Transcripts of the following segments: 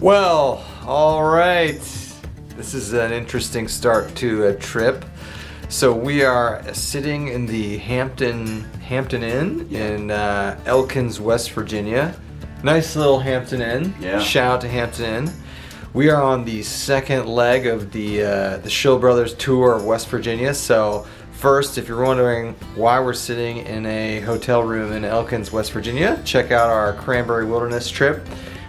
Well, all right. This is an interesting start to a trip. So we are sitting in the Hampton Inn in Elkins, West Virginia. Nice little Hampton Inn. Yeah. Shout out to Hampton Inn. We are on the second leg of the Shill Brothers tour of West Virginia. So first, if you're wondering why we're sitting in a hotel room in Elkins, West Virginia, check out our Cranberry Wilderness trip.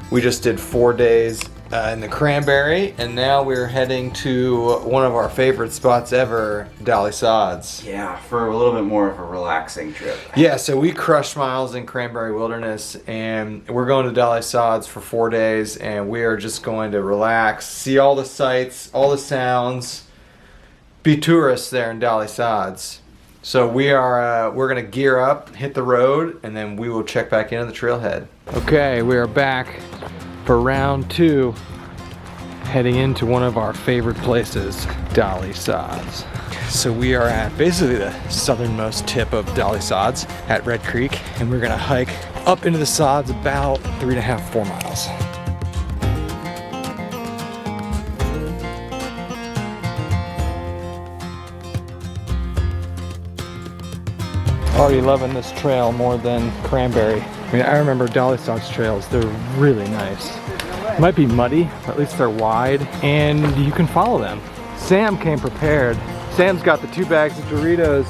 We just did 4 days in the Cranberry, and now we're heading to one of our favorite spots ever, Dolly Sods. Yeah, for a little bit more of a relaxing trip. Yeah, so we crushed miles in Cranberry Wilderness, and we're going to Dolly Sods for 4 days, and we are just going to relax, see all the sights, all the sounds, be tourists there in Dolly Sods. So we're gonna gear up, hit the road, and then we will check back in on the trailhead. Okay, we are back for round 2, heading into one of our favorite places, Dolly Sods. So we are at basically the southernmost tip of Dolly Sods at Red Creek, and we're gonna hike up into the Sods about 3.5, 4 miles. Already loving this trail more than Cranberry. I mean, I remember Dolly Sods trails, they're really nice. Might be muddy, but at least they're wide, and you can follow them. Sam came prepared. Sam's got the 2 bags of Doritos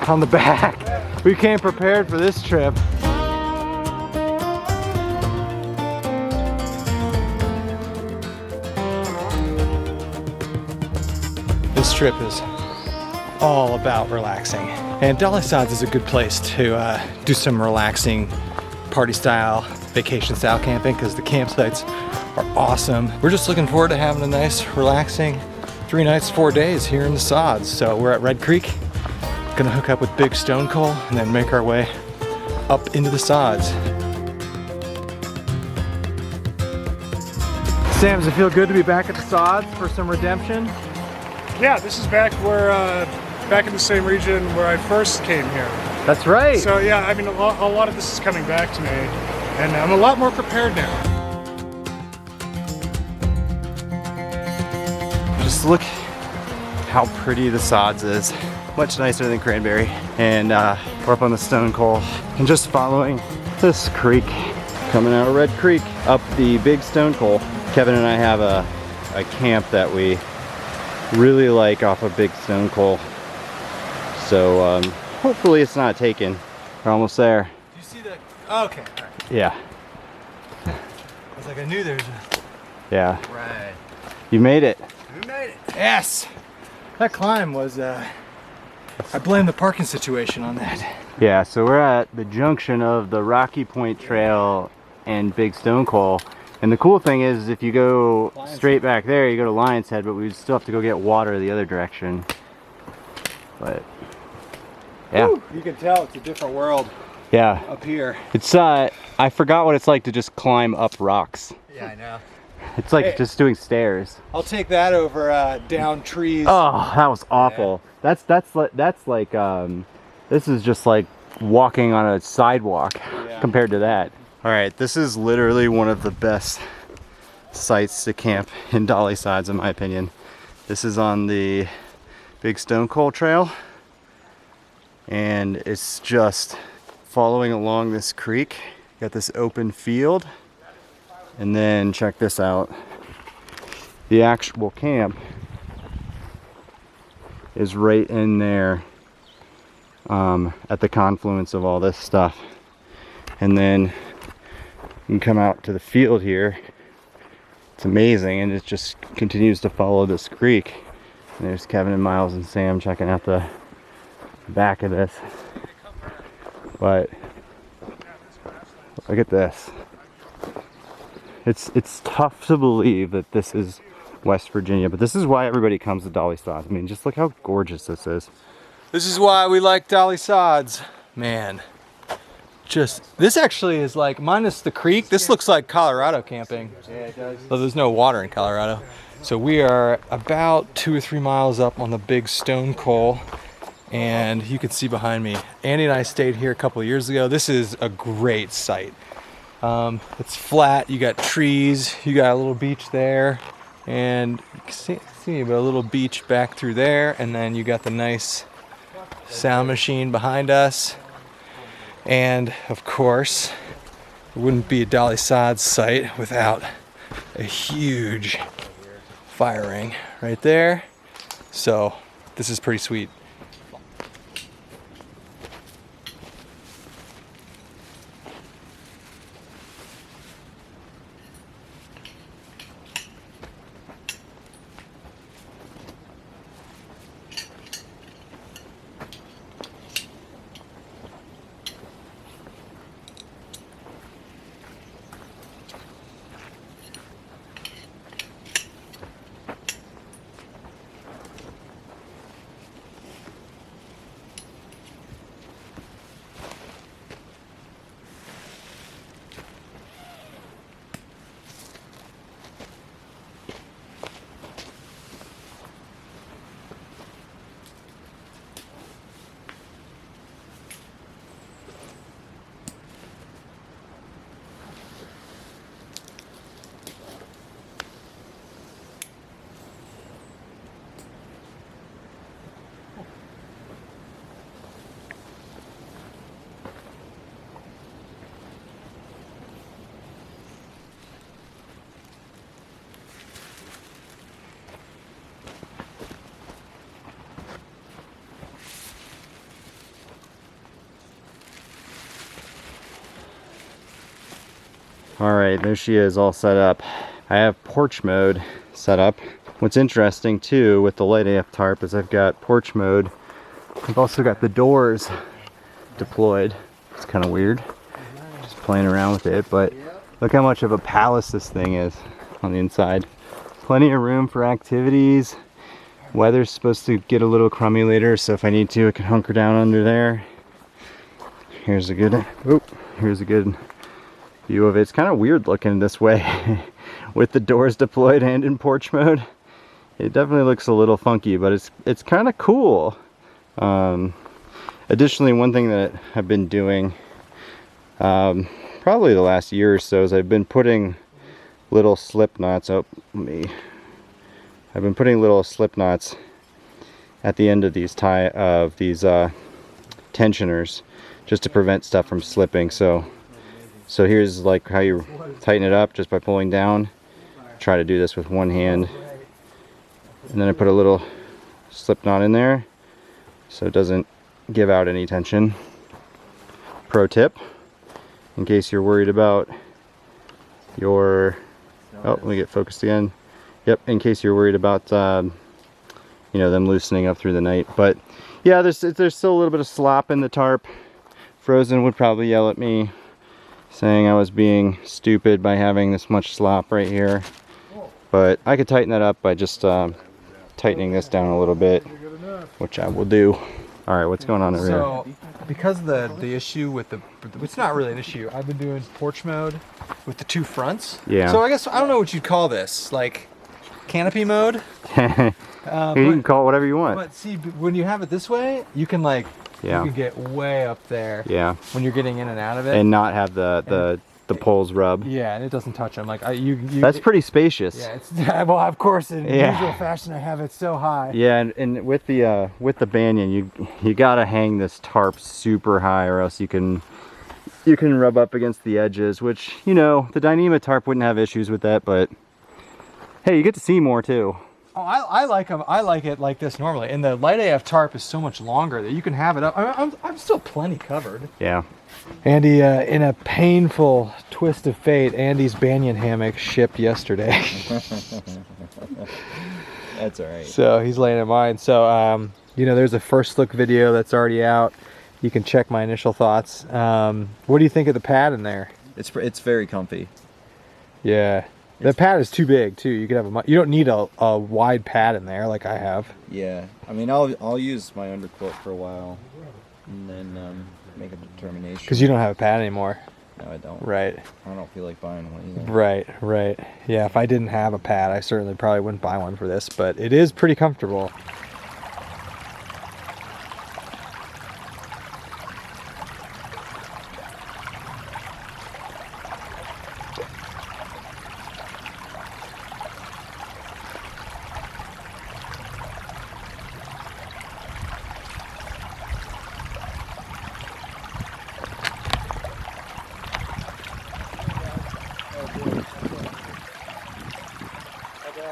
on the back. We came prepared for this trip. This trip is all about relaxing. And Dolly Sods is a good place to do some relaxing party style, vacation style camping, because the campsites are awesome. We're just looking forward to having a nice, relaxing 3 nights, 4 days here in the Sods. So we're at Red Creek, gonna hook up with Big Stone Coal and then make our way up into the Sods. Sam, does it feel good to be back at the Sods for some redemption? Yeah, this is back in the same region where I first came here. That's right. So yeah, I mean, a lot of this is coming back to me, and I'm a lot more prepared now. Just look how pretty the Sods is. Much nicer than Cranberry. And we're up on the Stone Coal and just following this creek, coming out of Red Creek up the Big Stone Coal. Kevin and I have a camp that we really like off of Big Stone Coal. So hopefully it's not taken. We're almost there. Do you see the? Oh, okay. All right. Yeah. I was like, I knew there's a. Yeah. Right. You made it. We made it. Yes. That climb was. I blame the parking situation on that. Yeah. So we're at the junction of the Rocky Point Trail and Big Stone Coal. And the cool thing is, if you go straight back there, you go to Lion's Head, but we still have to go get water the other direction. But yeah. Woo, you can tell it's a different world. Yeah. Up here. It's I forgot what it's like to just climb up rocks. Yeah, I know. It's like just doing stairs. I'll take that over down trees. Oh, that was awful. Yeah. That's like this is just like walking on a sidewalk compared to that. All right, this is literally one of the best sites to camp in Dolly Sods, in my opinion. This is on the Big Stone Coal Trail, and it's just following along this creek. Got this open field, and then check this out. The actual camp is right in there at the confluence of all this stuff, and then you can come out to the field here. It's amazing, and it just continues to follow this creek. And there's Kevin and Miles and Sam checking out the back of this. But look at this. It's tough to believe that this is West Virginia, but this is why everybody comes to Dolly Sods. I mean, just look how gorgeous this is. This is why we like Dolly Sods. Man. This actually is like, minus the creek, this looks like Colorado camping. Yeah, it does. Though there's no water in Colorado. So we are about 2 or 3 miles up on the Big Stone Coal, and you can see behind me, Andy and I stayed here a couple of years ago. This is a great site. It's flat, you got trees, you got a little beach there, and you can see a little beach back through there, and then you got the nice sound machine behind us. And of course, it wouldn't be a Dolly Sods site without a huge fire ring right there. So this is pretty sweet. All right, there she is, all set up. I have porch mode set up. What's interesting too with the light AF tarp is I've got porch mode. I've also got the doors deployed. It's kind of weird, just playing around with it, but look how much of a palace this thing is on the inside. Plenty of room for activities. Weather's supposed to get a little crummy later, so if I need to, I can hunker down under there. Here's a good view of it. It's kind of weird looking this way with the doors deployed and in porch mode. It definitely looks a little funky, but it's kind of cool. Additionally, one thing that I've been doing probably the last year or so is I've been putting little slip knots. I've been putting little slip knots at the end of these tensioners just to prevent stuff from slipping. So here's like how you tighten it up, just by pulling down. Try to do this with one hand, and then I put a little slip knot in there so it doesn't give out any tension. Pro tip, in case you're worried about your let me get focused again. Yep, in case you're worried about you know, them loosening up through the night. But yeah, there's still a little bit of slop in the tarp. Frozen would probably yell at me, saying I was being stupid by having this much slop right here. But I could tighten that up by just tightening this down a little bit, which I will do. All right, what's going on over here? So, because of the issue with it's not really an issue. I've been doing porch mode with the two fronts. Yeah. So I guess, I don't know what you'd call this, like canopy mode? You can call it whatever you want. But see, when you have it this way, you can like, Yeah. you can get way up there. Yeah. When you're getting in and out of it. And not have the poles rub. Yeah, and it doesn't touch them. Like That's pretty spacious. Yeah, it's, well, of course, in usual fashion, I have it so high. Yeah, and with the banyan, you gotta hang this tarp super high, or else you can rub up against the edges. Which, you know, the Dyneema tarp wouldn't have issues with that, but hey, you get to see more too. Oh, I like them. I like it like this normally. And the light AF tarp is so much longer that you can have it up. I'm still plenty covered. Yeah. Andy, in a painful twist of fate, Andy's banyan hammock shipped yesterday. That's all right. So he's laying in mine. So, you know, there's a first look video that's already out. You can check my initial thoughts. What do you think of the pad in there? It's very comfy. Yeah. The pad is too big too. You could have you don't need a wide pad in there like I have. Yeah, I mean, I'll use my underquilt for a while, and then make a determination. Because you don't have a pad anymore. No, I don't. Right. I don't feel like buying one either. Right. Yeah, if I didn't have a pad, I certainly probably wouldn't buy one for this, but it is pretty comfortable.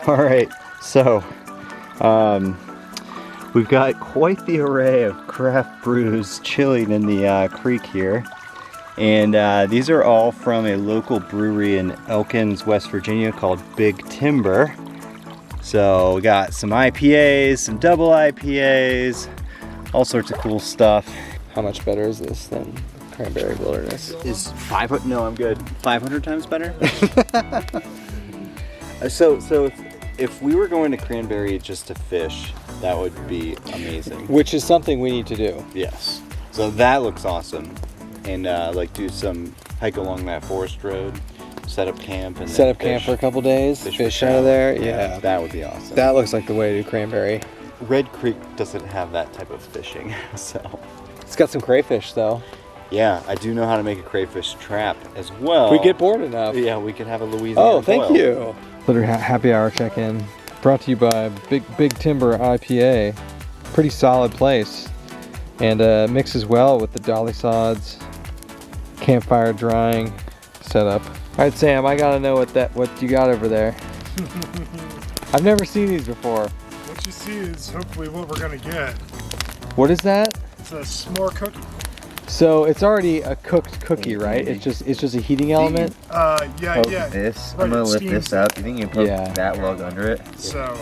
All right, so we've got quite the array of craft brews chilling in the creek here. And these are all from a local brewery in Elkins, West Virginia called Big Timber. So we got some IPAs, some double IPAs, all sorts of cool stuff. How much better is this than Cranberry Wilderness? Is 500? No, I'm good. 500 times better? So if we were going to Cranberry just to fish, that would be amazing. Which is something we need to do. Yes. So that looks awesome. And like do some hike along that forest road, set up camp, and Set then up camp fish. for a couple days, Fish fish for out of trout. there. Yeah. That would be awesome. That looks like the way to do Cranberry. Red Creek doesn't have that type of fishing, so. It's got some crayfish though. Yeah, I do know how to make a crayfish trap as well. We get bored enough. Yeah, we could have a Louisiana Oh, thank boil. you. Littered happy hour check-in brought to you by Big Timber IPA. Pretty solid place, and mixes well with the Dolly Sods campfire drying setup. All right, Sam, I gotta know what you got over there. I've never seen these before. What you see is hopefully what we're gonna get. What is that? It's a s'more cookie. So it's already a cooked cookie, right? It's just a heating element. Yeah. This. Right, I'm gonna it lift steams this up. You think you can poke Yeah. that lug under it? So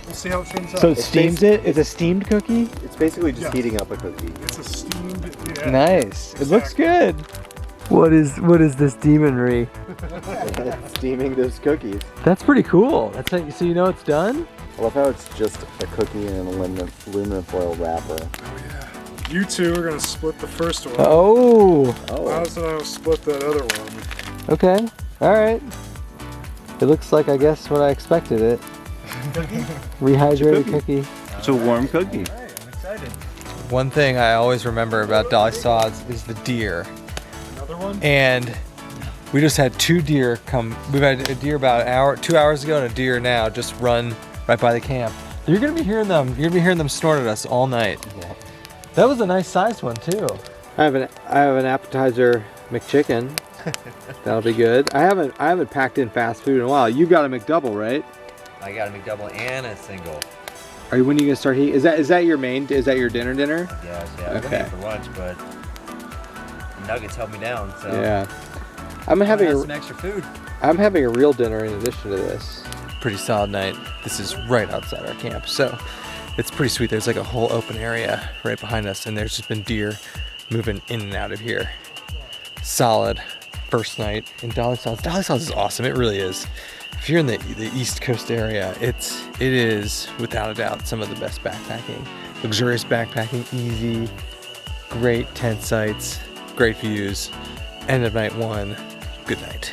we'll see how it turns out. So it steams it. It's a steamed cookie. It's basically just Yeah. heating up a cookie. It's a steamed. Yeah. Nice. It looks Exactly. good. What is this demonry? Steaming those cookies. That's pretty cool. That's how, so you know it's done. I love how it's just a cookie in an aluminum foil wrapper. Oh yeah. You two are gonna split the first one. Oh. Miles and I will split that other one. Okay. All right. It looks like I guess what I expected it. Rehydrated cookie. It's a warm cookie. I'm excited. One thing I always remember about Dolly Sods is the deer. Another one? And we just had 2 deer come. We've had a deer about 2 hours ago, and a deer now just run right by the camp. You're gonna be hearing them. You're gonna be hearing them snort at us all night. Yeah. That was a nice sized one too. I have an appetizer McChicken. That'll be good. I haven't packed in fast food in a while. You got a McDouble, right? I got a McDouble and a single. When are you gonna start eating? Is that your main? Is that your dinner? Yes, yeah. I'm Okay. gonna eat for lunch, but nuggets held me down. So Yeah. I'm I'm having gonna have some extra food. I'm having a real dinner in addition to this. Pretty solid night. This is right outside our camp, so it's pretty sweet. There's like a whole open area right behind us, and there's just been deer moving in and out of here. Solid first night in Dolly Sods. Dolly Sods is awesome. It really is. If you're in the East Coast area, it is without a doubt some of the best backpacking. Luxurious backpacking, easy, great tent sites, great views. End of night 1. Good night.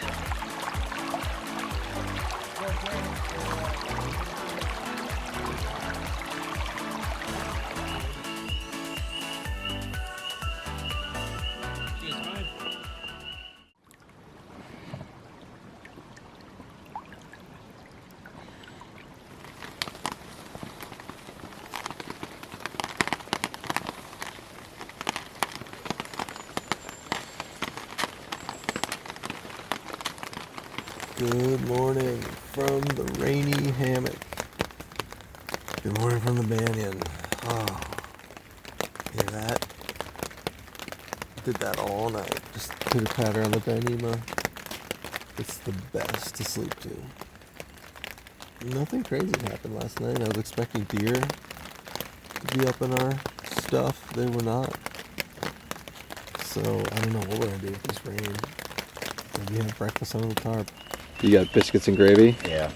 Good morning from the rainy hammock. Good morning from the banyan. Oh, hear that? Did that all night. Just pitter patter on the Dyneema. It's the best to sleep to. Nothing crazy happened last night. I was expecting deer to be up in our stuff. They were not. So I don't know what we're gonna do with this rain. Maybe have breakfast under the tarp. You got biscuits and gravy? Yeah.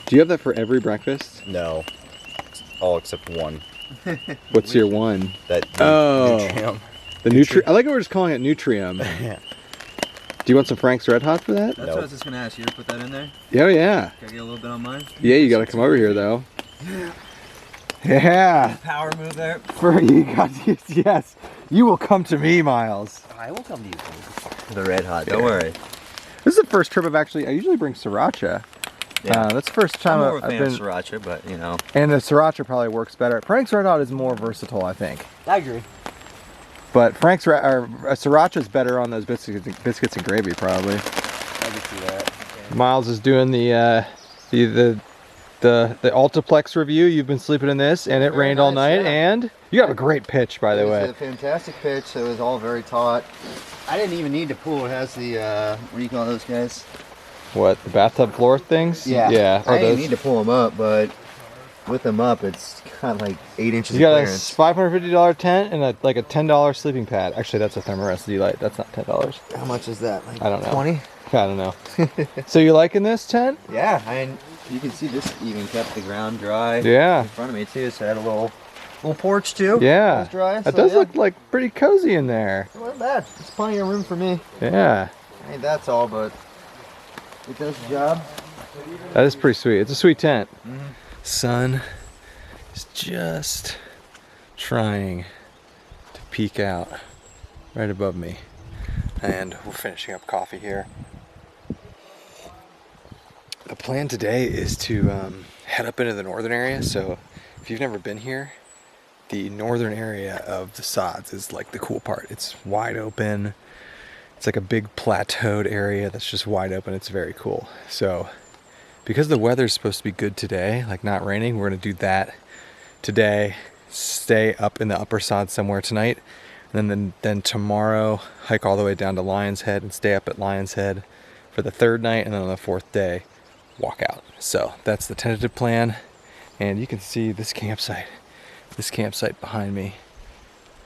Do you have that for every breakfast? No. All except one. What's your one? That Oh. The Nutri. I like how we're just calling it Nutrium. Yeah. Do you want some Frank's Red Hot for that? That's what I was just gonna ask you to put that in there. Oh yeah. Can I get a little bit on mine? Yeah, you gotta come over here though. Yeah. Power move there. For you guys, yes. You will come to me, Miles. I will come to you. The Red Hot. Don't worry. This is the first trip I usually bring sriracha. Yeah. That's the first time I'm more of a I've fan been. of sriracha, but you know. And the sriracha probably works better. Frank's Red Hot is more versatile, I think. I agree. But sriracha is better on those biscuits and gravy, probably. I can see that. Miles is doing the See the Altiplex review. You've been sleeping in this, and it rained all night. Yeah. And you have a great pitch, by the way. It was a fantastic pitch. It was all very taut. I didn't even need to pull. It has the what do you call those guys? What, the bathtub floor things? Yeah. Yeah. I didn't need to pull them up, but with them up, it's got like 8 inches. You got of clearance. a $550 tent and like a $10 sleeping pad. Actually, that's a Thermarest light. That's not $10. How much is that? Like I don't know. 20? I don't know. So you liking this tent? Yeah, you can see this even kept the ground dry. Yeah. In front of me too, so I had a little porch too. Yeah. It was dry, that does look like pretty cozy in there. It wasn't bad. There's plenty of room for me. Yeah. I mean, that's all, but it does the job. That is pretty sweet. It's a sweet tent. Sun is just trying to peek out right above me. And we're finishing up coffee here. The plan today is to head up into the northern area. So if you've never been here, the northern area of the Sods is like the cool part. It's wide open. It's like a big plateaued area that's just wide open. It's very cool. So because the weather's supposed to be good today, like not raining, we're gonna do that today, stay up in the upper Sods somewhere tonight, and then tomorrow hike all the way down to Lion's Head and stay up at Lion's Head for the third night, and then on the fourth day walk out. So that's the tentative plan. And you can see this campsite behind me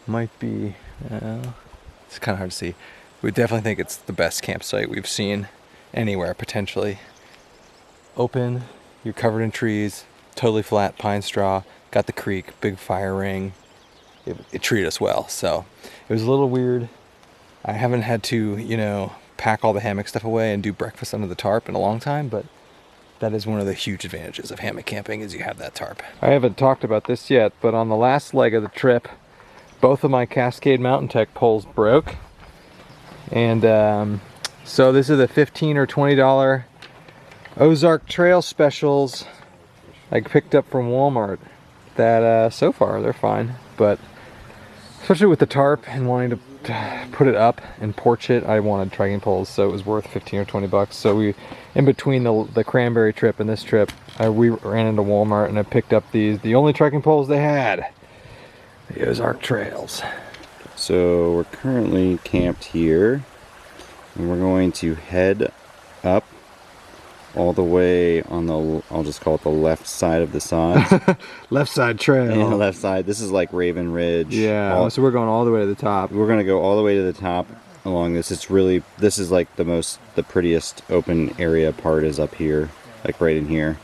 might be it's kind of hard to see. We definitely think it's the best campsite we've seen anywhere, potentially. Open, you're covered in trees, totally flat pine straw, got the creek, big fire ring. It treated us well. So it was a little weird. I haven't had to, pack all the hammock stuff away and do breakfast under the tarp in a long time, but that is one of the huge advantages of hammock camping, is you have that tarp. I haven't talked about this yet, but on the last leg of the trip, both of my Cascade Mountain Tech poles broke. And so this is the $15 or $20 Ozark Trail specials I picked up from Walmart that so far they're fine, but especially with the tarp and wanting to put it up and porch it, I wanted trekking poles, so it was worth 15 or 20 bucks. So we, in between the Cranberry trip and this trip, we ran into Walmart and I picked up the only trekking poles they had, the Ozark Trails. So we're currently camped here, and we're going to head up all the way on the, I'll just call it the left side of the Sods. Left side trail. Yeah, left side. This is like Raven Ridge. Yeah, so we're going all the way to the top. We're going to go all the way to the top along this. It's really, this is like the prettiest open area part is up here, like right in here.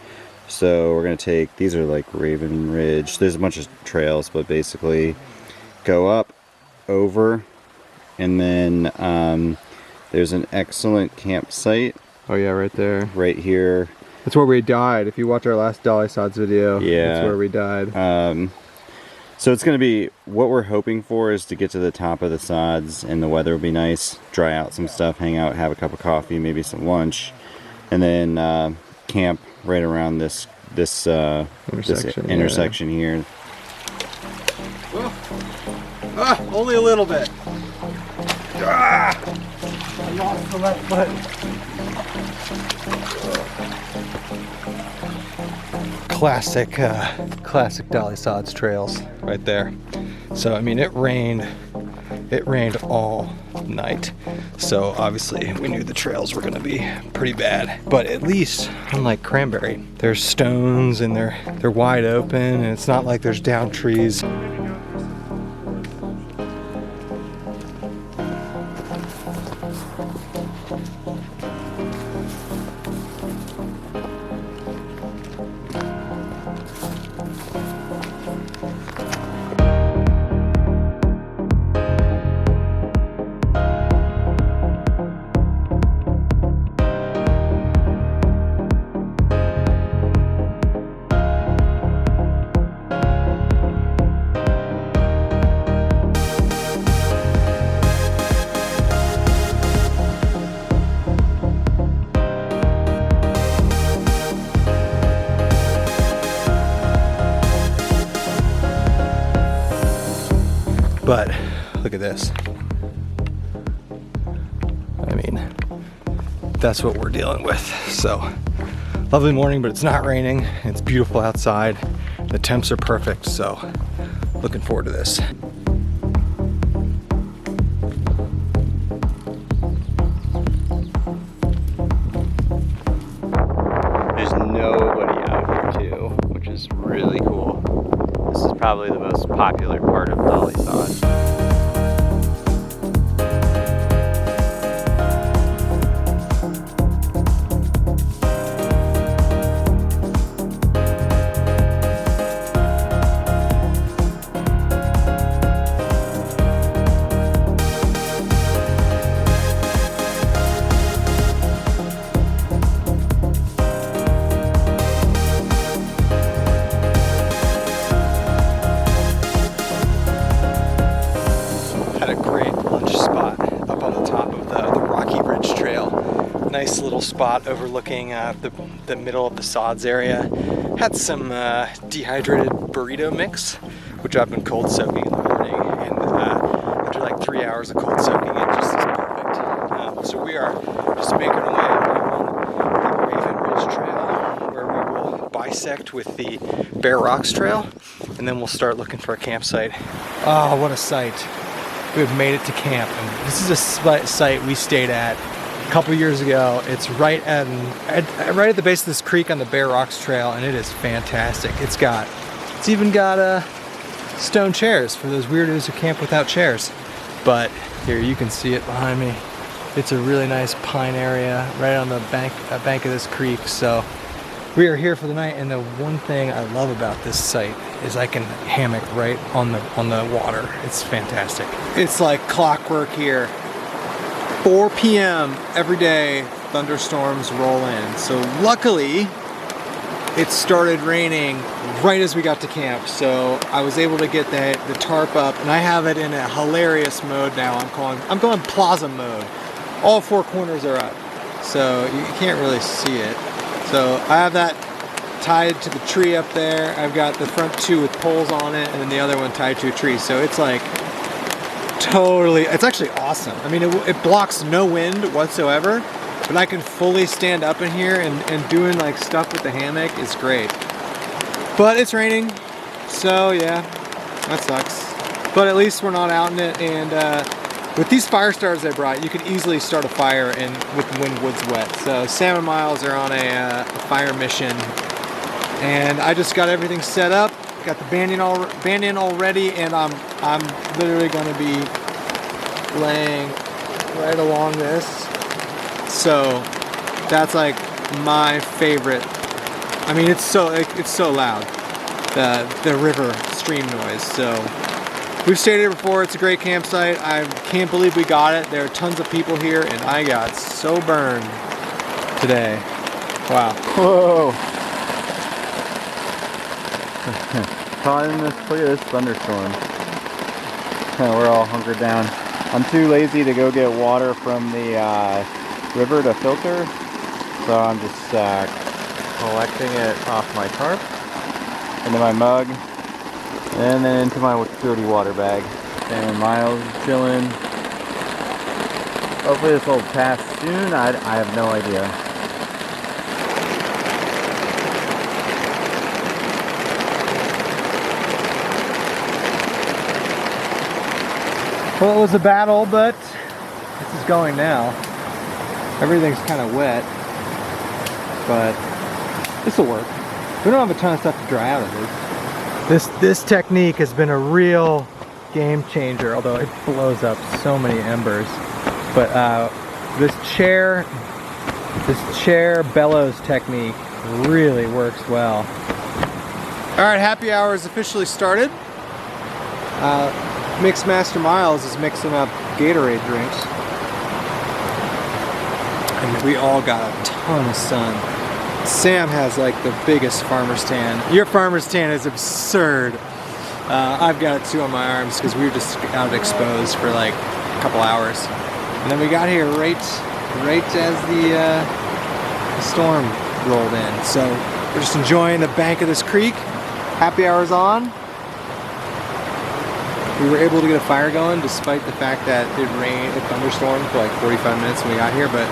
So we're going to take, these are like Raven Ridge. There's a bunch of trails, but basically go up, over, and then there's an excellent campsite. Oh yeah, right there. Right here. That's where we died. If you watch our last Dolly Sods video, yeah, that's where we died. So it's going to be, what we're hoping for is to get to the top of the Sods and the weather will be nice, dry out some stuff, hang out, have a cup of coffee, maybe some lunch, and then camp right around this intersection here. Only a little bit. I lost the left foot. Classic Dolly Sods trails right there. So I mean, it rained all night, so obviously we knew the trails were gonna be pretty bad, but at least unlike Cranberry, there's stones and they're wide open, and it's not like there's down trees. But look at this. I mean, that's what we're dealing with. So Lovely morning, but it's not raining. It's beautiful outside. The temps are perfect, so looking forward to this. There's nobody out here too, which is really cool. This is probably the most popular part of Dolly Sods. Nice little spot overlooking the middle of the Sods area. Had some dehydrated burrito mix, which I've been cold soaking in the morning, and after like 3 hours of cold soaking, it just is perfect. So we are just making our way along the Raven Ridge Trail, where we will bisect with the Bare Rocks Trail, and then we'll start looking for a campsite. Oh, what a sight! We've made it to camp, and this is a site we stayed at a couple years ago. It's right at the base of this creek on the Bare Rocks Trail, and it is fantastic. It's even got stone chairs for those weirdos who camp without chairs. But here, you can see it behind me. It's a really nice pine area right on the bank of this creek. So we are here for the night, and the one thing I love about this site is I can hammock right on the water. It's fantastic. It's like clockwork here. 4 p.m. every day, thunderstorms roll in. So luckily, it started raining right as we got to camp. So I was able to get the tarp up, and I have it in a hilarious mode now. I'm going plaza mode. All 4 corners are up, so you can't really see it. So I have that tied to the tree up there. I've got the front 2 with poles on it, and then the other one tied to a tree. So it's like it's actually awesome. I mean, it blocks no wind whatsoever, but I can fully stand up in here, and doing like stuff with the hammock is great. But it's raining, so yeah, that sucks. But at least we're not out in it, and with these fire starters I brought, you could easily start a fire with when wood's wet. So Sam and Miles are on a fire mission, and I just got everything set up. Got the band in already, and I'm literally gonna be laying right along this. So that's like my favorite. I mean, it's so loud, the river stream noise. So we've stayed here before. It's a great campsite. I can't believe we got it. There are tons of people here, and I got so burned today. Wow. Whoa. Caught in this, look at this thunderstorm. We're all hunkered down. I'm too lazy to go get water from the river to filter, so I'm just collecting it off my tarp into my mug, and then into my dirty water bag. And Miles is chilling. Hopefully this will pass soon. I have no idea. Well, it was a battle, but this is going now. Everything's kind of wet, but this will work. We don't have a ton of stuff to dry out of this. This technique has been a real game changer, although it blows up so many embers. But this chair bellows technique really works well. All right, happy hour is officially started. Mixmaster Miles is mixing up Gatorade drinks, and we all got a ton of sun. Sam has like the biggest farmer's tan. Your farmer's tan is absurd. I've got it too on my arms because we were just out exposed for like a couple hours, and then we got here right as the storm rolled in. So we're just enjoying the bank of this creek. Happy hour's on. We were able to get a fire going despite the fact that it thunderstormed for like 45 minutes when we got here, but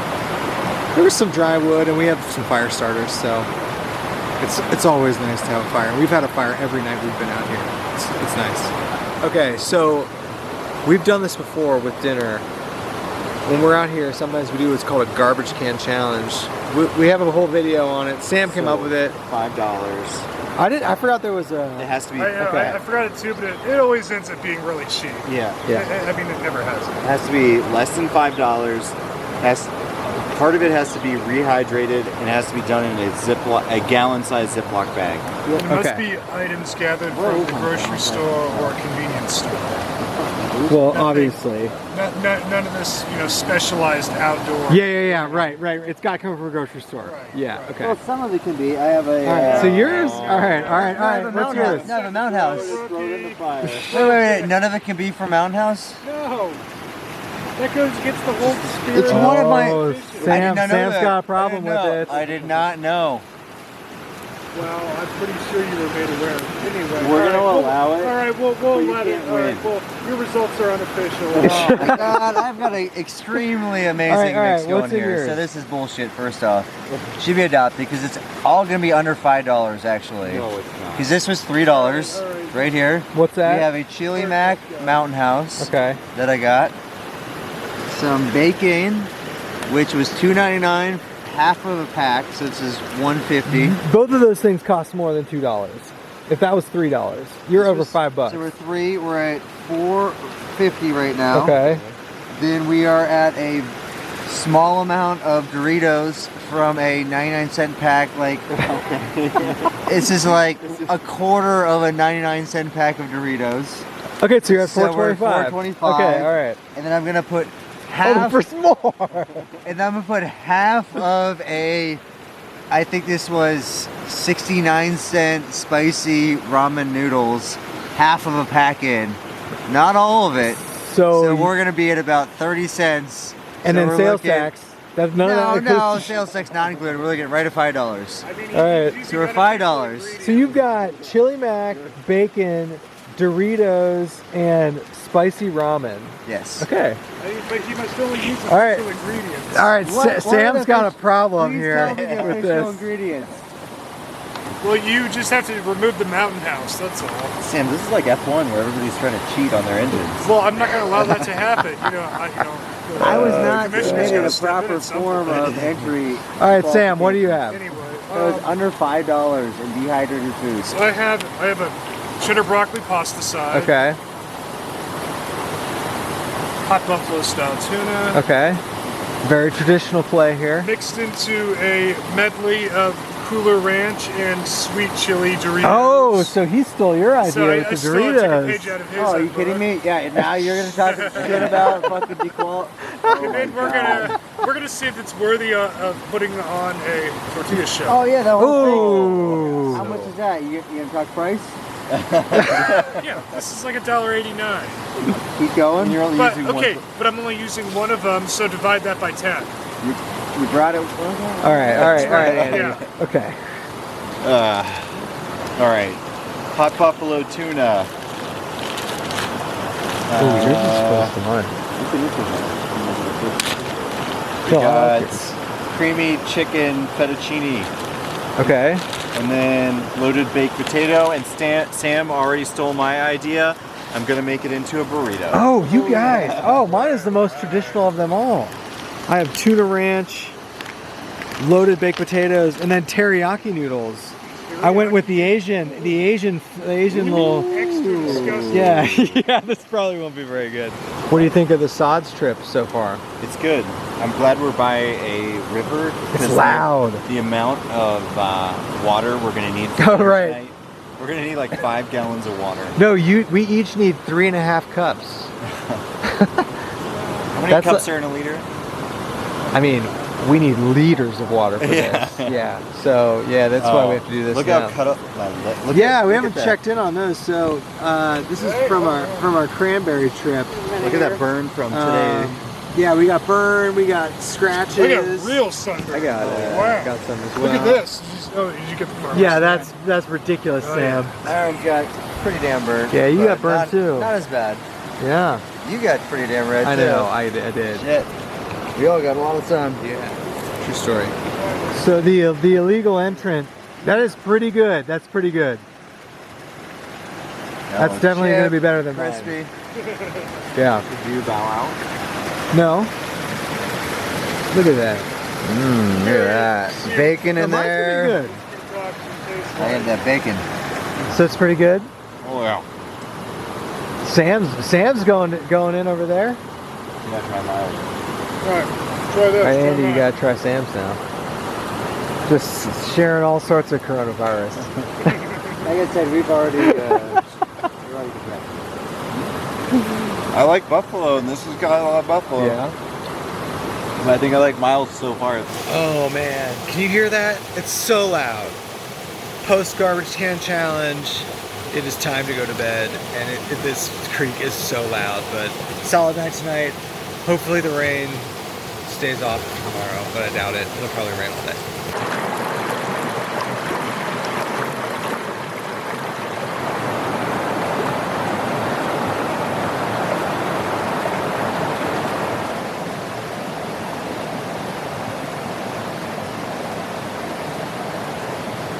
There was some dry wood, and we have some fire starters, so it's always nice to have a fire. We've had a fire every night we've been out here. It's nice. Okay, so we've done this before with dinner. When we're out here, sometimes we do what's called a garbage can challenge. We have a whole video on it. Sam came up with it. $5. I forgot there was a. It has to be. I forgot it too, but it always ends up being really cheap. Yeah. I mean, it never has. It has to be less than $5. Part of it has to be rehydrated and it has to be done in a gallon-sized Ziploc bag. It must be items gathered from the grocery store or a convenience store. Well, obviously. None of this, specialized outdoor. Yeah. Right. It's got to come from a grocery store. Right, yeah. Okay. Well, some of it can be. I have a. All right. So yours? All right. What's yours? No, the Mountain House. Throw it in the fire. Wait. None of it can be from Mountain House? No. That goes against the whole spirit. It's one of my. Sam's got a problem with it. I did not know. Well, I'm pretty sure you were made aware. Anyway, We're going to allow it. All right, we'll let it. can't All right, win. well, your results are unofficial. Oh my God, I've got an extremely amazing All right, mix going what's in here. yours? So this is bullshit. First off, should be adopted because it's all gonna be under $5 actually. No, it's not. Because this was $3 right here. What's that? We have a Chili Mac Mountain House. Okay. That I got. Some bacon, which was $2.99, half of a pack. So this is $1.50. Both of those things cost more than $2. If that was $3, you're over $5. So we're at $4.50 right now. Okay. Then we are at a small amount of Doritos from a 99-cent pack. Like, this is like a quarter of a 99-cent pack of Doritos. Okay, so you're at So we're $4.25. at $4.25. Okay, all right. And then I'm gonna put half. For more. And I'm gonna put half of a. I think this was 69-cent spicy ramen noodles. Half of a pack in, not all of it. So we're gonna be at about 30 cents. And so then sales tax. That's none of that. No, sales tax not included. We're looking at right at $5. All right. So we're $5. So you've got chili mac, bacon, Doritos, and spicy ramen. Yes. Okay. But he must only use All right. official ingredients. All right. What Sam's are got a the problem Please here tell me the with official this. ingredients. Well, you just have to remove the mountain house, that's all. Sam, this is like F1 where everybody's trying to cheat on their engines. Well, I'm not going to allow that to happen. I was not commissioner's submitted gotta a step in proper at some form point. of entry. All right, Sam. What do you have? Anyway, It was under $5 in dehydrated food. so I have a cheddar broccoli pasta side. Okay. Hot buffalo style tuna. Okay. Very traditional play here. Mixed into a medley of Cooler Ranch and sweet chili Doritos. Oh, so he stole your idea So with I the stole a Doritos. page out of his. Oh, are you kidding me? Yeah, and now you're gonna talk shit about fucking dequal. And then we're gonna see if it's worthy of putting on a tortilla shell. Oh yeah, the whole Ooh. thing. How much is that? You gonna talk price? Yeah, this is like $1.89. Keep going. You're only But using okay, one. but I'm only using one of them, so divide that by 10. You brought it. All right, Andy. Yeah. Okay. All right. Hot buffalo tuna. Ooh, yours is close to mine. We Oh, I got like yours. creamy chicken fettuccine. Okay. And then loaded baked potato. And Sam already stole my idea. I'm gonna make it into a burrito. Oh, you guys. Oh, mine is the most traditional of them all. I have tuna ranch, loaded baked potatoes, and then teriyaki noodles. I went with the Asian little. Extra disgusting. Yeah, yeah. This probably won't be very good. What do you think of the Sods trip so far? It's good. I'm glad we're by a river. It's because loud. The amount of water we're gonna need for Oh, dinner right. tonight, we're gonna need like 5 gallons of water. No, we each need 3.5 cups. How many That's cups are in a liter? I mean, we need liters of water for Yeah. this. Yeah. So yeah, that's why we have to do this Look now. how cut up. Look Yeah, at, we look haven't at that. checked in on those. So this is from our cranberry trip. Look at that burn from today. Yeah, we got burn, we got scratches. We got real sunburn. I got Wow. got some as well. Look at this. Did you get the farmer's Yeah, bag? that's ridiculous, Oh, Sam. Aaron got pretty damn burned. Yeah, you but got burned too. Not as bad. Yeah, You got pretty damn red I too. know. I did. Shit. We all got a lot of sun. Yeah. True story. So the illegal entrant, that is pretty good. That's pretty good. That's definitely going to be better than crispy. Yeah. Did you bow out? No. Look at that. Look at that. Bacon in Mine's there. pretty good. I had that bacon. So it's pretty good. Oh yeah. Sam's going in over there. You gotta try mild. Alright, try this. All right, Andy, try you gotta try Sam's now. Just sharing all sorts of coronavirus. Like I said, we've already I like buffalo, and this has got a lot of buffalo. Yeah. I think I like mild so far. Oh man, can you hear that? It's so loud. Post garbage can challenge. It is time to go to bed, and this creek is so loud. But solid night tonight. Hopefully the rain stays off tomorrow, but I doubt it. It'll probably rain all day.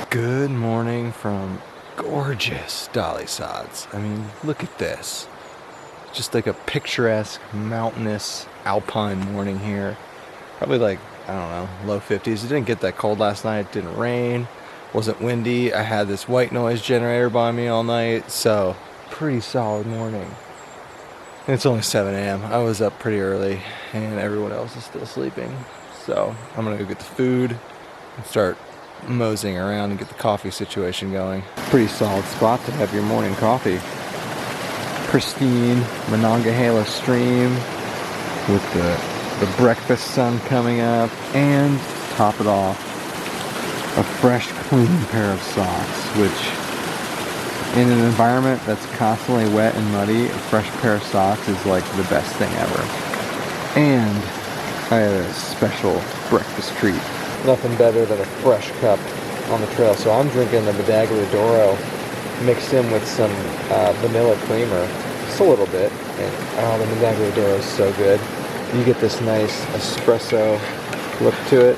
Good morning from gorgeous Dolly Sods. I mean, look at this. Just like a picturesque, mountainous, alpine morning here. Probably like, I don't know, low 50s. It didn't get that cold last night. It didn't rain. Wasn't windy. I had this white noise generator by me all night. So, pretty solid morning. And it's only 7 a.m. I was up pretty early and everyone else is still sleeping. So, I'm gonna go get the food and start moseying around and get the coffee situation going. Pretty solid spot to have your morning coffee. Pristine Monongahela stream with the breakfast sun coming up, and top it off, a fresh, clean pair of socks, which in an environment that's constantly wet and muddy, a fresh pair of socks is like the best thing ever. And I had a special breakfast treat. Nothing better than a fresh cup on the trail. So I'm drinking the Medaglia d'Oro mixed in with some vanilla creamer, just a little bit. And the Medaglia d'Oro is so good. You get this nice espresso look to it.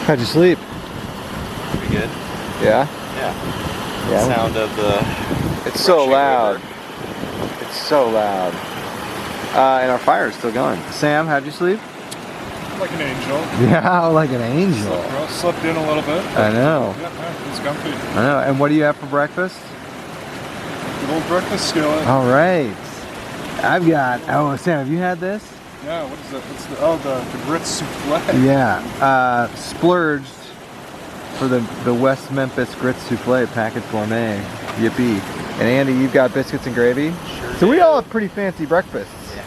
How'd you sleep? Pretty good. Yeah? Yeah. Yeah. Sound of the. It's so rushing loud. river. It's so loud. And our fire is still going. Sam, how'd you sleep? Like an angel. Yeah, like an angel. Slept in a little bit. I know. Yeah, it's comfy. I know. And what do you have for breakfast? Good old breakfast skillet. All right. I've got. Oh, Sam, have you had this? Yeah, what is it? It's the grits souffle. Yeah. Splurged for the West Memphis Grits Souffle Package Gourmet. Yippee. And Andy, you've got biscuits and gravy? Sure. So we all have pretty fancy breakfasts. Yeah.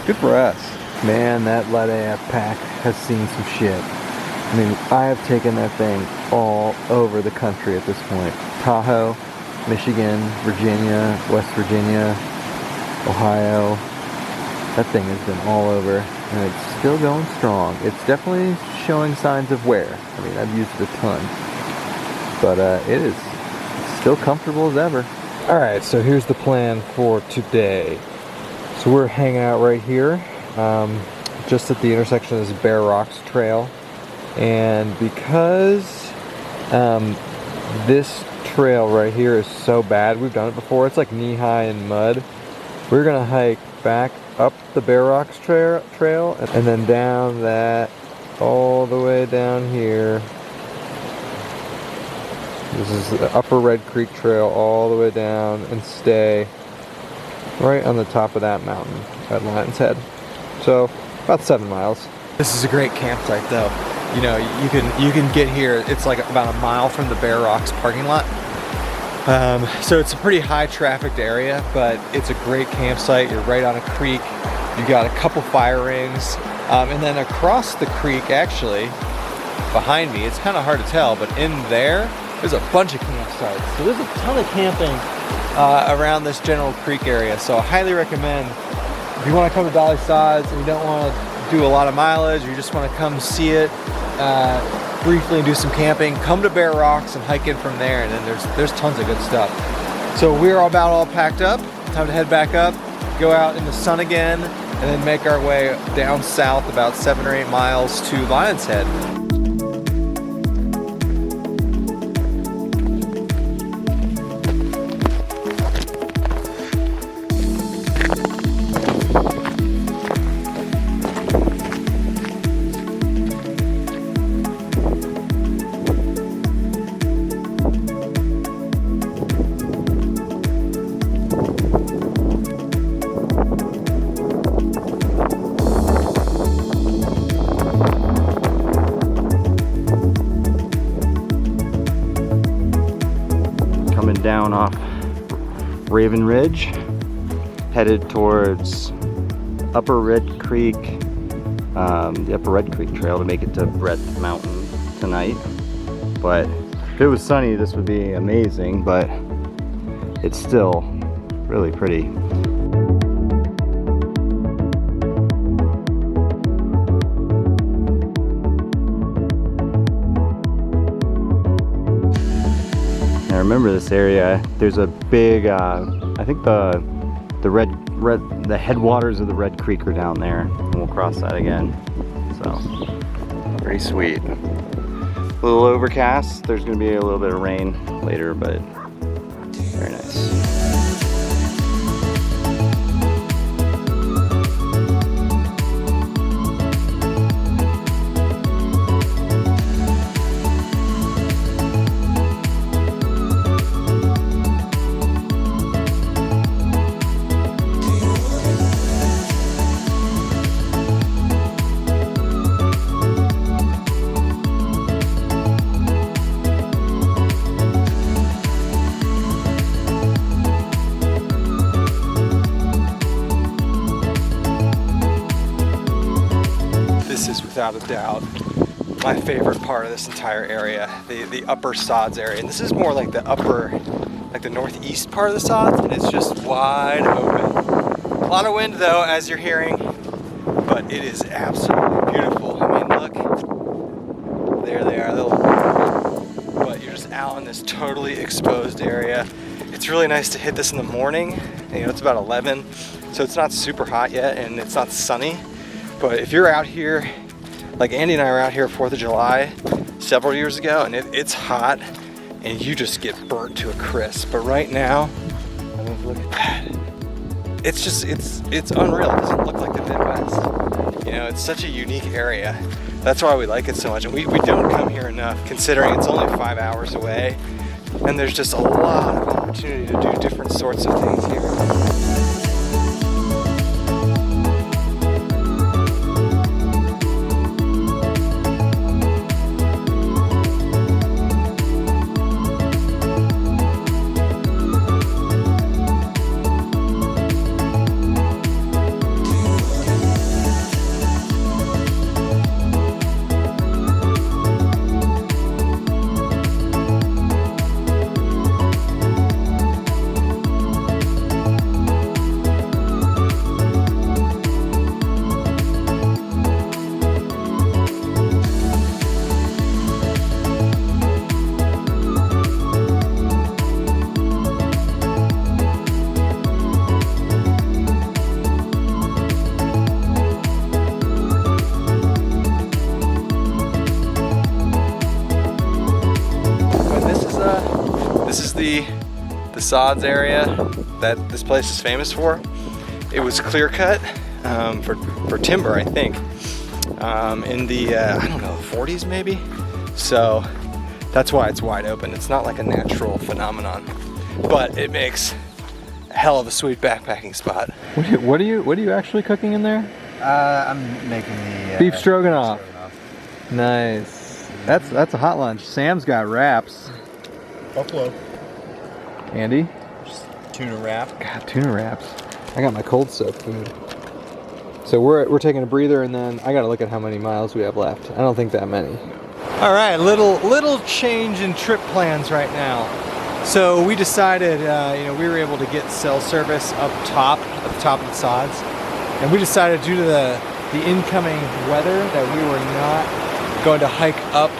Good for us. Man, that Led pack has seen some shit. I mean, I have taken that thing all over the country at this point. Tahoe, Michigan, Virginia, West Virginia, Ohio. That thing has been all over, and it's still going strong. It's definitely showing signs of wear. I mean, I've used it a ton, but it is still comfortable as ever. All right, so here's the plan for today. So we're hanging out right here, just at the intersection of this Bear Rocks Trail, and because this trail right here is so bad, we've done it before, it's like knee-high in mud. We're gonna hike back up the Bear Rocks trail and then down that all the way down here. This is the upper Red Creek Trail all the way down and stay right on the top of that mountain at Lion's Head. So about 7 miles. This is a great campsite though. You know, you can get here, it's like about a mile from the Bear Rocks parking lot. So it's a pretty high trafficked area, but it's a great campsite. You're right on a creek. You've got a couple fire rings. And then across the creek, actually, behind me, it's kind of hard to tell, but in there's a bunch of campsites. So there's a ton of camping around this general creek area. So I highly recommend, if you want to come to Dolly Sods and you don't want to do a lot of mileage, or you just want to come see it briefly and do some camping, come to Bear Rocks and hike in from there, and then there's tons of good stuff. So we're about all packed up. Time to head back up, go out in the sun again, and then make our way down south about 7 or 8 miles to Lion's Head. Down off Raven Ridge, headed towards Upper Red Creek, the Upper Red Creek Trail to make it to Breadth Mountain tonight. But if it was sunny, this would be amazing, but it's still really pretty. I remember this area. There's a big, I think the headwaters of the Red Creek are down there, and we'll cross that again. So, pretty sweet. A little overcast. There's gonna be a little bit of rain later, but very nice. Without a doubt, my favorite part of this entire area, the Upper Sods area. And this is more like the upper, like the northeast part of the Sods, and it's just wide open. A lot of wind though, as you're hearing, but it is absolutely beautiful. I mean, look, there they are, but you're just out in this totally exposed area. It's really nice to hit this in the morning. You know, it's about 11, so it's not super hot yet, and it's not sunny. But if you're out here, like Andy and I were out here 4th of July several years ago, and it's hot and you just get burnt to a crisp. But right now, I mean, look at that. It's just, it's unreal. It doesn't look like the Midwest. You know, it's such a unique area. That's why we like it so much. And we don't come here enough, considering it's only 5 hours away. And there's just a lot of opportunity to do different sorts of things here. The Sods area that this place is famous for. It was clear cut for timber, I think, in the I don't know, 40s maybe. So that's why it's wide open. It's not like a natural phenomenon, but it makes a hell of a sweet backpacking spot. What are you actually cooking in there? I'm making the beef stroganoff. Nice. That's a hot lunch. Sam's got wraps. buffalo. Andy? Just tuna wrap. God, tuna wraps. I got my cold soaked food. So we're taking a breather, and then I gotta look at how many miles we have left. I don't think that many. All right, little change in trip plans right now. So we decided, we were able to get cell service up top, at the top of the Sods, and we decided due to the incoming weather that we were not going to hike up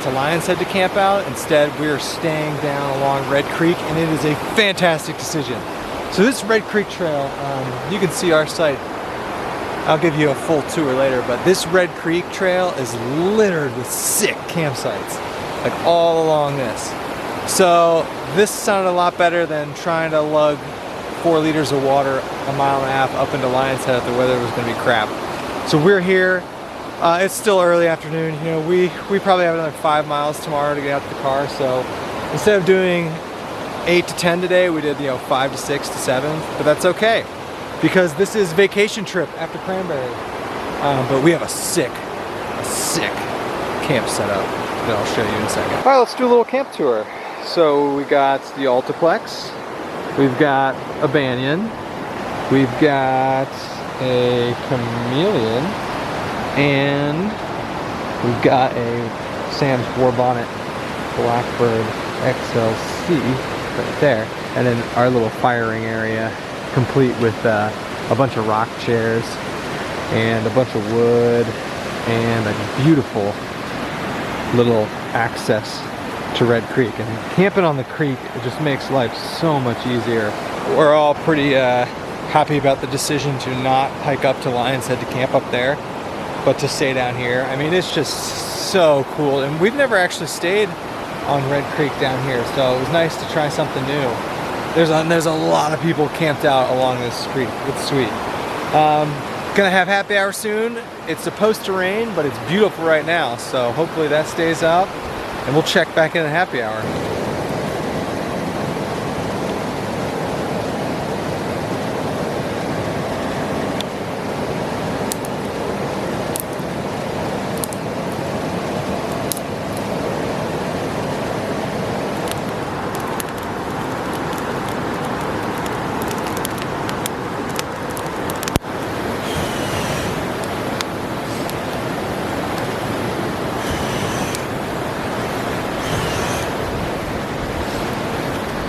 to Lion's Head to camp out. Instead, we are staying down along Red Creek, and it is a fantastic decision. So this Red Creek Trail, you can see our site I'll give you a full tour later, but this Red Creek trail is littered with sick campsites, like all along this. So this sounded a lot better than trying to lug 4 liters of water a mile and a half up into Lion's Head if the weather was going to be crap. So we're here. It's still early afternoon. You know, we probably have another 5 miles tomorrow to get out the car. So instead of doing 8 to 10 today, we did 5 to 6 to 7. But that's okay because this is vacation trip after Cranberry. But we have a sick camp set up that I'll show you in a second. All right, let's do a little camp tour. So we got the Altiplex. We've got a Banyan. We've got a Chameleon. And we've got a Sam's Warbonnet Blackbird XLC right there. And then our little firing area, complete with a bunch of rock chairs and a bunch of wood and a beautiful little access to Red Creek. And camping on the creek, it just makes life so much easier. We're all pretty happy about the decision to not hike up to Lion's Head to camp up there, but to stay down here. I mean, it's just so cool. And we've never actually stayed on Red Creek down here, so it was nice to try something new. There's a lot of people camped out along this creek. It's sweet. Gonna have happy hour soon. It's supposed to rain, but it's beautiful right now, so hopefully that stays up, and we'll check back in at happy hour.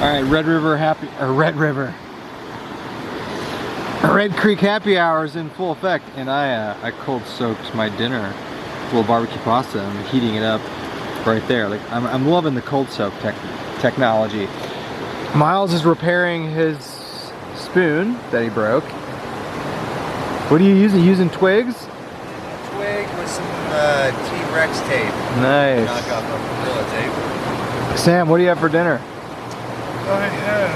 All right, Red Creek happy hour is in full effect, and I cold soaked my dinner, a little barbecue pasta. I'm heating it up right there. Like I'm loving the cold soak technology. Miles is repairing his spoon that he broke. What are you using? Using twigs? Twig with some T-Rex tape. Nice. Knock off a gorilla tape. Sam, what do you have for dinner? I have a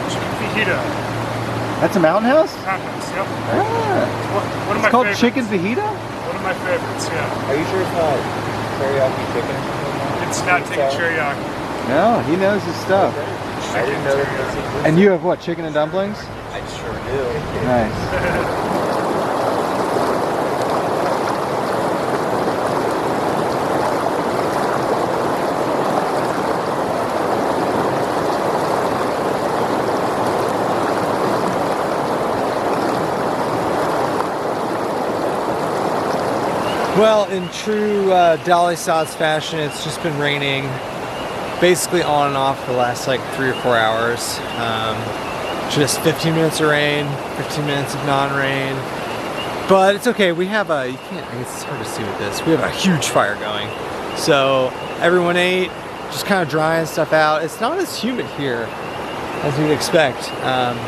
chicken fajita. That's a Mountain House? Tacos, yep. Ah. One of It's my called favorites. chicken fajita? One of my favorites, yeah. Are you sure it's not teriyaki chicken? It's not chicken teriyaki. No, he knows his stuff. I didn't know that. And you have what, chicken and dumplings? I sure do. Nice. Well, in true Dolly Sods fashion, it's just been raining basically on and off for the last like 3 or 4 hours. Just 15 minutes of rain, 15 minutes of non-rain. But it's okay, we have I guess it's hard to see with this, we have a huge fire going. So everyone ate, just kind of drying stuff out. It's not as humid here as you'd expect. And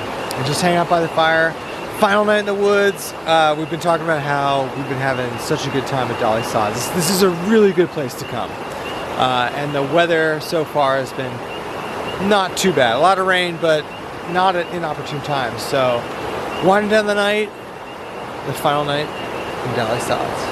just hang out by the fire. Final night in the woods. We've been talking about how we've been having such a good time at Dolly Sods. This is a really good place to come. And the weather so far has been not too bad. A lot of rain, but not at inopportune times. So winding down the night, the final night in Dolly Sods.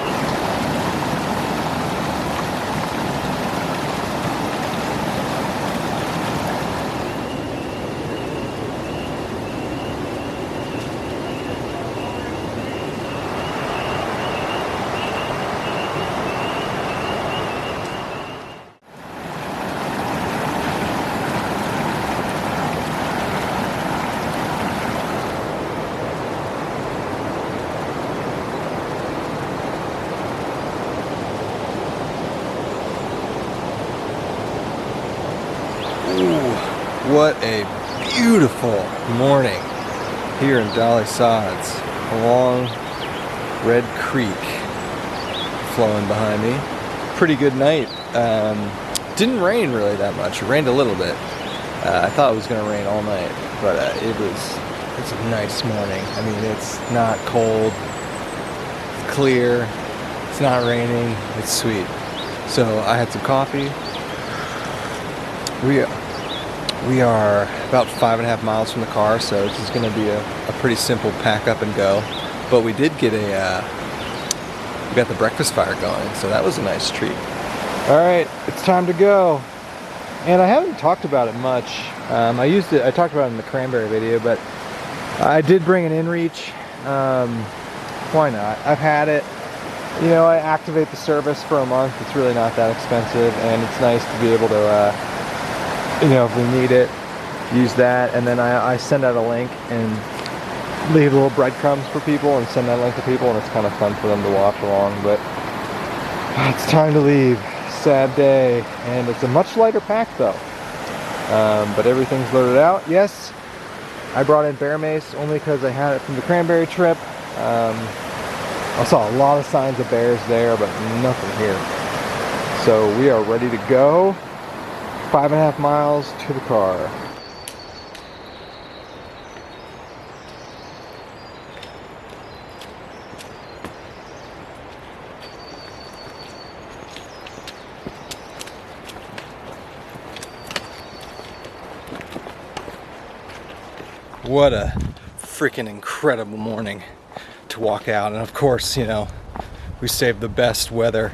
What a beautiful morning here in Dolly Sods along Red Creek flowing behind me. Pretty good night. Didn't rain really that much. It rained a little bit. I thought it was going to rain all night, but it It's a nice morning. I mean, it's not cold, it's clear, it's not raining, it's sweet. So I had some coffee. We are about 5.5 miles from the car, so this is going to be a pretty simple pack up and go. But we did get we got the breakfast fire going, so that was a nice treat. All right, it's time to go. And I haven't talked about it much. I talked about it in the cranberry video, but I did bring an inReach. Why not? I've had it. You know, I activate the service for a month. It's really not that expensive, and it's nice to be able to, you know, if we need it, use that. And then I send out a link and leave little breadcrumbs for people and send that link to people, and it's kind of fun for them to watch along. But it's time to leave. Sad day, and it's a much lighter pack though. But everything's loaded out. Yes, I brought in bear mace only because I had it from the cranberry trip. I saw a lot of signs of bears there, but nothing here. So we are ready to go. 5.5 miles to the car. What a freaking incredible morning to walk out. And of course, you know, we saved the best weather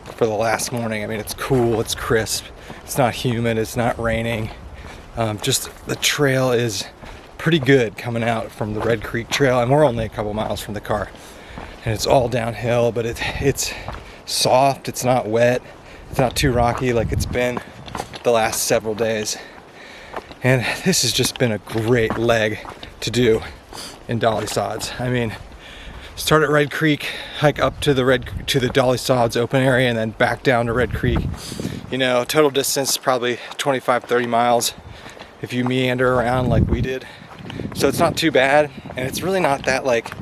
for the last morning. I mean, it's cool, it's crisp, it's not humid, it's not raining. Just the trail is pretty good coming out from the Red Creek Trail, and we're only a couple miles from the car. And it's all downhill, but it's soft, it's not wet, it's not too rocky like it's been the last several days. And this has just been a great leg to do in Dolly Sods. I mean, start at Red Creek, hike up to the Dolly Sods open area, and then back down to Red Creek. You know, total distance probably 25-30 miles if you meander around like we did. So it's not too bad, and it's really not that like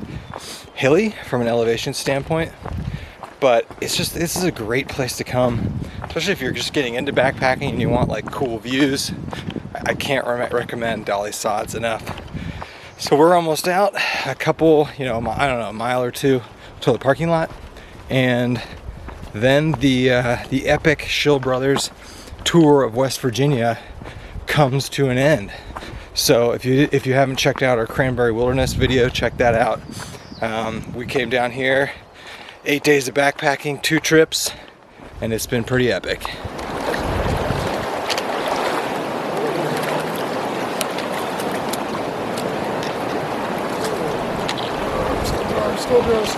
hilly from an elevation standpoint. But it's just, this is a great place to come, especially if you're just getting into backpacking and you want like cool views. I can't recommend Dolly Sods enough. So we're almost out, a couple, you know, I don't know, a mile or two to the parking lot, and then the epic Shill Brothers tour of West Virginia comes to an end. So if you haven't checked out our Cranberry Wilderness video, check that out. We came down here, 8 days of backpacking, 2 trips, and it's been pretty epic. Still do it.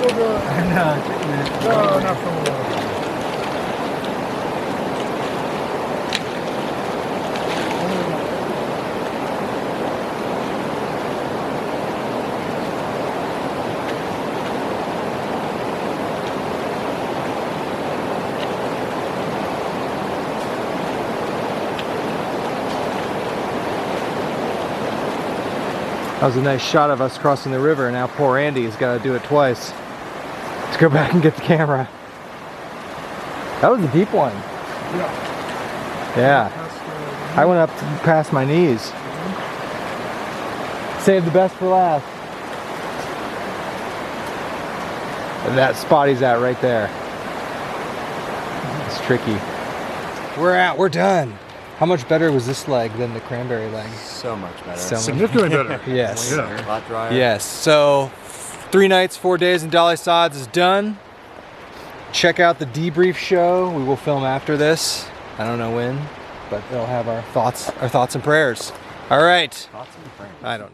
No, not from the water. That was a nice shot of us crossing the river. Now poor Andy's got to do it twice to go back and get the camera. That was a deep one. Yeah. I went up past my knees. Saved the best for last. And that spot he's at right there. It's tricky. We're out. We're done. How much better was this leg than the cranberry leg? So much better. Significantly better. Yes. Yeah. A lot drier. Yes. So 3 nights, 4 days in Dolly Sods is done. Check out the debrief show. We will film after this. I don't know when, but it'll have our thoughts and prayers. All right. Thoughts and prayers. I don't know.